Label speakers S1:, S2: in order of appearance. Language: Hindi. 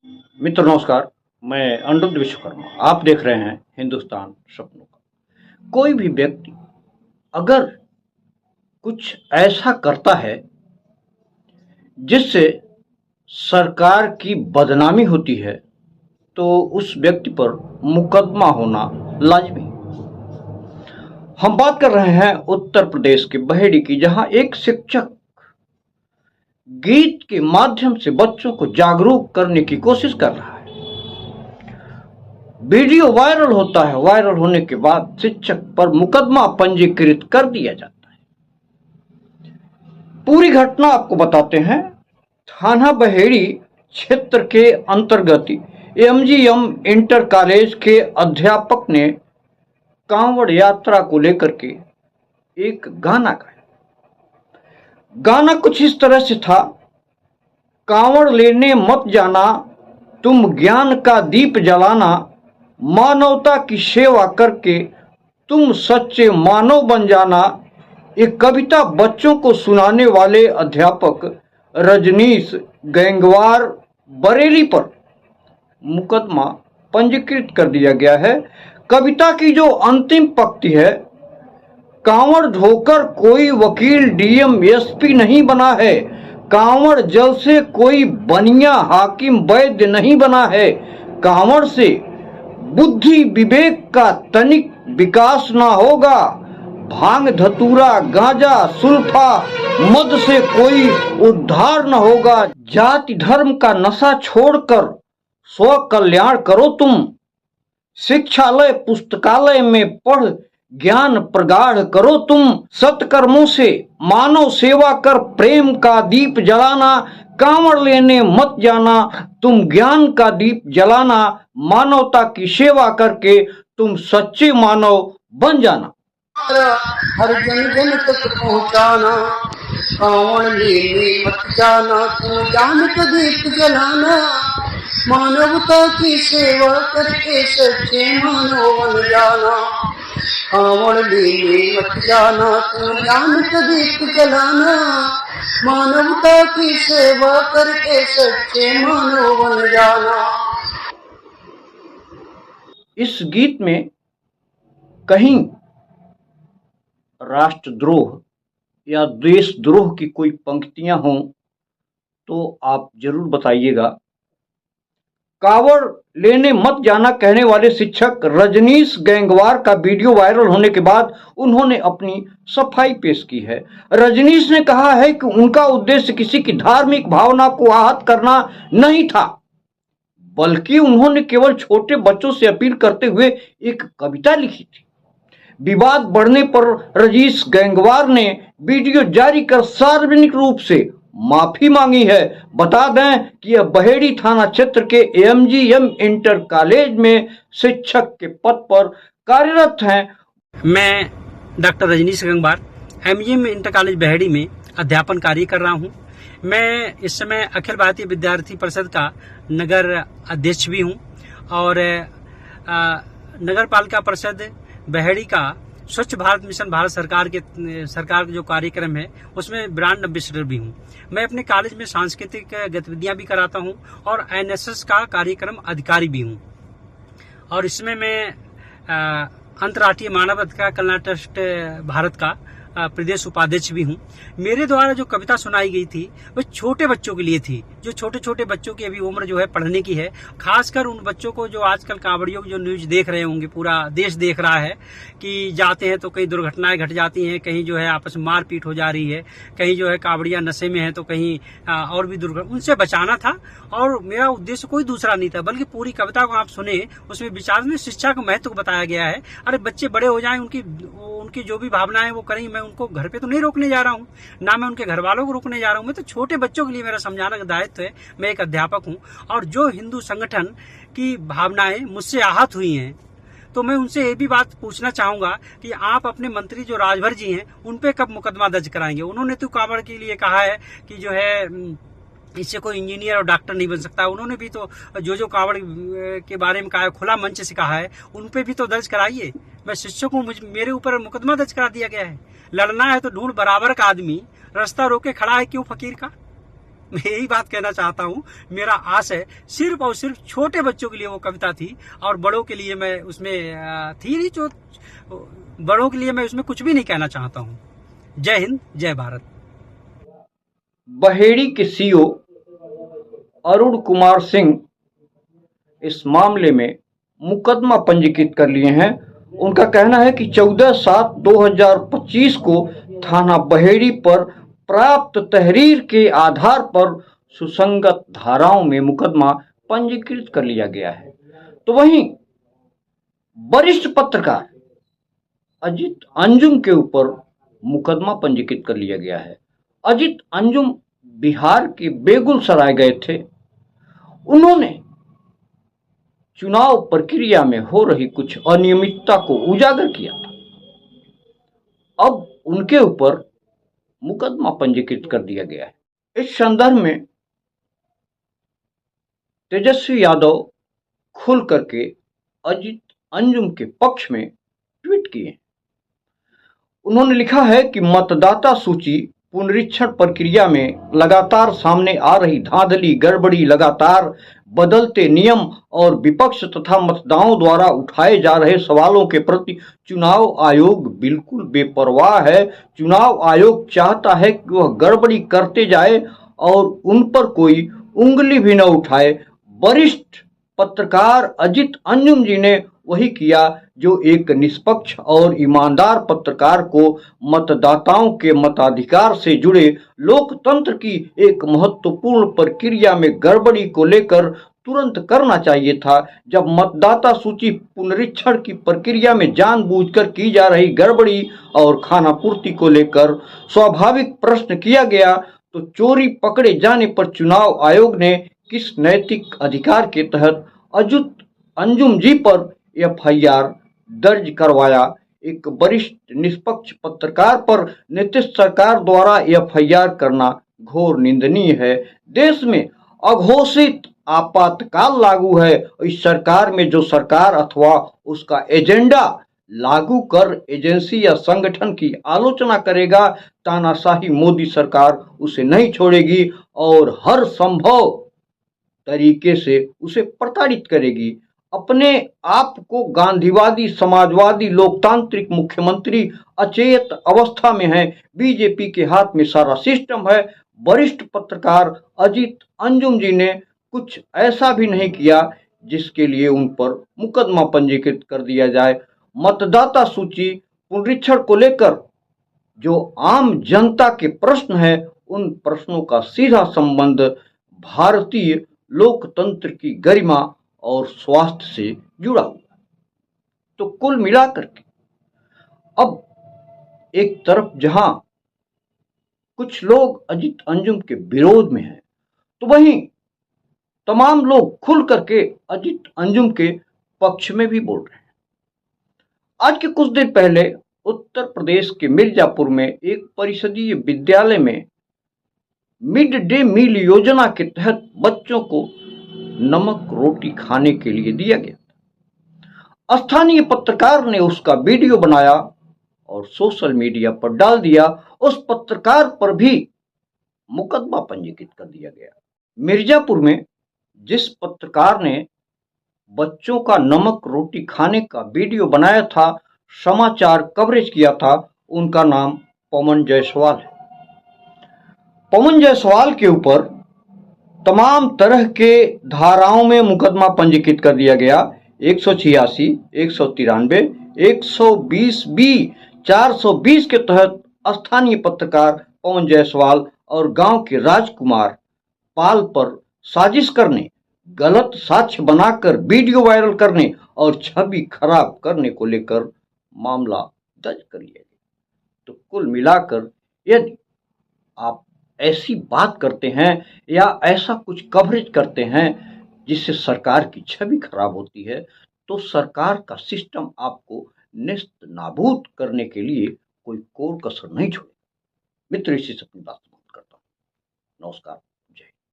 S1: मित्र नमस्कार। मैं अनिरुद्ध विश्वकर्मा। आप देख रहे हैं हिंदुस्तान सपनों का। कोई भी व्यक्ति अगर कुछ ऐसा करता है जिससे सरकार की बदनामी होती है तो उस व्यक्ति पर मुकदमा होना लाजमी है। हम बात कर रहे हैं उत्तर प्रदेश के बहेड़ी की, जहां एक शिक्षक गीत के माध्यम से बच्चों को जागरूक करने की कोशिश कर रहा है। वीडियो वायरल होता है। वायरल होने के बाद शिक्षक पर मुकदमा पंजीकृत कर दिया जाता है। पूरी घटना आपको बताते हैं। थाना बहेड़ी क्षेत्र के अंतर्गत एमजीएम इंटर कॉलेज के अध्यापक ने कांवड़ यात्रा को लेकर के एक गाना गाया। गाना कुछ इस तरह से था, कांवड़ लेने मत जाना, तुम ज्ञान का दीप जलाना, मानवता की सेवा करके तुम सच्चे मानव बन जाना। एक कविता बच्चों को सुनाने वाले अध्यापक रजनीश गैंगवार बरेली पर मुकदमा पंजीकृत कर दिया गया है। कविता की जो अंतिम पंक्ति है, कांवड़ ढोकर कोई वकील डीएम एसपी नहीं बना है, कांवड़ जल से कोई बनिया हाकिम वैद्य नहीं बना है, कांवड़ से बुद्धि विवेक का तनिक विकास ना होगा, भांग धतूरा गांजा सुल्फा मद से कोई उद्धार न होगा। जाति धर्म का नशा छोड़कर स्व कल्याण करो तुम, शिक्षालय पुस्तकालय में पढ़ ज्ञान प्रगाढ़ करो तुम, सत्कर्मों से मानव सेवा कर प्रेम का दीप जलाना, कांवड़ लेने मत जाना, तुम ज्ञान का दीप जलाना, मानवता की सेवा करके तुम सच्चे मानव बन जाना।
S2: हर जन जन तक पहुँचाना, कांवड़ लेने मत जाना, तुम ज्ञान का दीप जलाना, मानवता की सेवा करके सच्चे मानव बन जाना। कांवड़ लेने मत जाना, तुम ज्ञान का दीप जलाना, मानवता की सेवा करके सच्चे मानव बन जाना।
S1: इस गीत में कहीं राष्ट्रद्रोह या देशद्रोह की कोई पंक्तियां हों तो आप जरूर बताइएगा। कांवड़ लेने मत जाना कहने वाले शिक्षक रजनीश गैंगवार का वीडियो वायरल होने के बाद उन्होंने अपनी सफाई पेश की है। रजनीश ने कहा है कि उनका उद्देश्य किसी की धार्मिक भावना को आहत करना नहीं था, बल्कि उन्होंने केवल छोटे बच्चों से अपील करते हुए एक कविता लिखी थी। विवाद बढ़ने पर रजनीश गैंगवार ने वीडियो जारी कर सार्वजनिक रूप से माफी मांगी है। बता दें कि यह बहेड़ी थाना क्षेत्र के एमजीएम इंटर कॉलेज में शिक्षक के पद पर कार्यरत हैं।
S3: मैं doctor Rajneesh Gangwar MGM inter college Baheri में अध्यापन कार्य कर रहा हूं। मैं इस समय अखिल भारतीय विद्यार्थी परिषद का नगर अध्यक्ष भी हूं और नगर पालिका परिषद बहेड़ी का स्वच्छ भारत मिशन भारत सरकार का जो कार्यक्रम है उसमें ब्रांड एम्बेसडर भी हूँ। मैं अपने कॉलेज में सांस्कृतिक गतिविधियां भी कराता हूँ और एनएसएस का कार्यक्रम अधिकारी भी हूँ। और इसमें मैं अंतर्राष्ट्रीय मानव अधिकार कल्याण ट्रस्ट भारत का प्रदेश उपाध्यक्ष भी हूँ। मेरे द्वारा जो कविता सुनाई गई थी वो छोटे बच्चों के लिए थी, जो छोटे छोटे बच्चों की अभी उम्र जो है पढ़ने की है। खासकर उन बच्चों को जो आजकल कांवड़ियों की जो न्यूज देख रहे होंगे, पूरा देश देख रहा है कि जाते हैं तो कहीं दुर्घटनाएं घट जाती हैं, कहीं जो है आपस में मारपीट हो जा रही है, कहीं जो है कांवड़िया नशे में है तो कहीं और भी दुर्घटना, उनसे बचाना था। और मेरा उद्देश्य कोई दूसरा नहीं था, बल्कि पूरी कविता को आप सुने, उसमें विचार में शिक्षा के महत्व को बताया गया है। अरे बच्चे बड़े हो जाएं, उनकी जो भी भावनाएं वो करें, मैं उनको घर पे तो नहीं रोकने जा रहा हूँ, ना मैं उनके घर वालों को रोकने जा रहा हूँ। मैं तो छोटे बच्चों के लिए मेरा समझाने का दायित्व है। मैं एक अध्यापक हूँ और जो हिंदू संगठन की भावनाएं मुझसे आहत हुई हैं तो मैं उनसे ये भी बात पूछना चाहूंगा कि आप अपने मंत्री जो राजभर जी हैं उन पे कब मुकदमा दर्ज कराएंगे। उन्होंने तो कांवड़ के लिए कहा है कि जो है इससे कोई इंजीनियर और डॉक्टर नहीं बन सकता। उन्होंने भी तो जो कांवड़ के बारे में कहा है, खुला मंच से कहा है, उन पे भी तो दर्ज कराइए। मैं शिक्षकों को मेरे ऊपर मुकदमा दर्ज करा दिया गया है। लड़ना है तो ढूंढ बराबर का आदमी, रास्ता रोके खड़ा है क्यों फकीर का। मैं यही बात कहना चाहता हूँ। मेरा आस है सिर्फ और सिर्फ छोटे बच्चों के लिए वो कविता थी, और बड़ों के लिए मैं उसमें थी नहीं, जो बड़ों के लिए मैं उसमें कुछ भी नहीं कहना चाहता हूँ। जय हिंद, जय भारत।
S1: बहेड़ी के सीओ अरुण कुमार सिंह इस मामले में मुकदमा पंजीकृत कर लिए हैं। उनका कहना है कि 14/7/2025 को थाना बहेड़ी पर प्राप्त तहरीर के आधार पर सुसंगत धाराओं में मुकदमा पंजीकृत कर लिया गया है। तो वहीं वरिष्ठ पत्रकार अजित अंजुम के ऊपर मुकदमा पंजीकृत कर लिया गया है। अजित अंजुम बिहार के बेगूसराय गए थे। उन्होंने चुनाव प्रक्रिया में हो रही कुछ अनियमितता को उजागर किया था। अब उनके ऊपर मुकदमा पंजीकृत कर दिया गया है। इस संदर्भ में तेजस्वी यादव खुल करके अजित अंजुम के पक्ष में ट्वीट किए। उन्होंने लिखा है कि मतदाता सूची पुनरीक्षण प्रक्रिया में लगातार सामने आ रही धांधली, गड़बड़ी, लगातार बदलते नियम और विपक्ष तथा मतदाताओं द्वारा उठाए जा रहे सवालों के प्रति चुनाव आयोग बिल्कुल बेपरवाह है। चुनाव आयोग चाहता है कि वह गड़बड़ी करते जाए और उन पर कोई उंगली भी न उठाए। वरिष्ठ पत्रकार अजित अंजुम जी ने वही किया जो एक निष्पक्ष और ईमानदार पत्रकार को मतदाताओं के मताधिकार से जुड़े लोकतंत्र की एक महत्वपूर्ण प्रक्रिया में गड़बड़ी को लेकर तुरंत करना चाहिए था। जब मतदाता सूची पुनरीक्षण की प्रक्रिया में जानबूझकर की जा रही गड़बड़ी और खानापूर्ति को लेकर स्वाभाविक प्रश्न किया गया, तो चोरी पकड़े जाने पर चुनाव आयोग ने किस नैतिक अधिकार के तहत अजित अंजुम जी पर एफआईआर दर्ज करवाया। एक वरिष्ठ निष्पक्ष पत्रकार पर नीतीश सरकार द्वारा एफआईआर करना घोर निंदनीय है। देश में अघोषित आपातकाल लागू है। इस सरकार में जो सरकार अथवा उसका एजेंडा लागू कर एजेंसी या संगठन की आलोचना करेगा, तानाशाही मोदी सरकार उसे नहीं छोड़ेगी और हर संभव तरीके से उसे प्रताड़ित करेगी। अपने आप को गांधीवादी, समाजवादी, लोकतांत्रिक मुख्यमंत्री अचेत अवस्था में है। बीजेपी के हाथ में सारा सिस्टम है। वरिष्ठ पत्रकार अजित अंजुम जी ने कुछ ऐसा भी नहीं किया जिसके लिए उन पर मुकदमा पंजीकृत कर दिया जाए। मतदाता सूची पुनरीक्षण को लेकर जो आम जनता के प्रश्न है, उन प्रश्नों का सीधा संबंध भारतीय लोकतंत्र की गरिमा और स्वास्थ्य से जुड़ा हुआ। तो कुल मिलाकर के अब एक तरफ जहां कुछ लोग अजित अंजुम के विरोध में हैं, तो वहीं तमाम लोग खुल करके अजित अंजुम के पक्ष में भी बोल रहे हैं। आज के कुछ दिन पहले उत्तर प्रदेश के मिर्जापुर में एक परिषदीय विद्यालय में मिड डे मील योजना के तहत बच्चों को नमक रोटी खाने के लिए दिया गया था। स्थानीय पत्रकार ने उसका वीडियो बनाया और सोशल मीडिया पर डाल दिया। उस पत्रकार पर भी मुकदमा पंजीकृत कर दिया गया। मिर्जापुर में जिस पत्रकार ने बच्चों का नमक रोटी खाने का वीडियो बनाया था, समाचार कवरेज किया था, उनका नाम पवन जायसवाल है। पवन जायसवाल के ऊपर तमाम तरह के धाराओं में मुकदमा पंजीकृत कर दिया गया। 186, 193, 120B, 420 के तहत स्थानीय पत्रकार पवन जायसवाल और गांव के राजकुमार पाल पर साजिश करने, गलत साक्ष्य बनाकर वीडियो वायरल करने और छवि खराब करने को लेकर मामला दर्ज कर लिया गया। तो कुल मिलाकर यदि आप ऐसी बात करते हैं या ऐसा कुछ कवरेज करते हैं जिससे सरकार की छवि खराब होती है, तो सरकार का सिस्टम आपको नेस्त नाबूद करने के लिए कोई कोर कसर नहीं छोड़ेगा। मित्र, इसी से अपनी बात समाप्त करता हूँ। नमस्कार।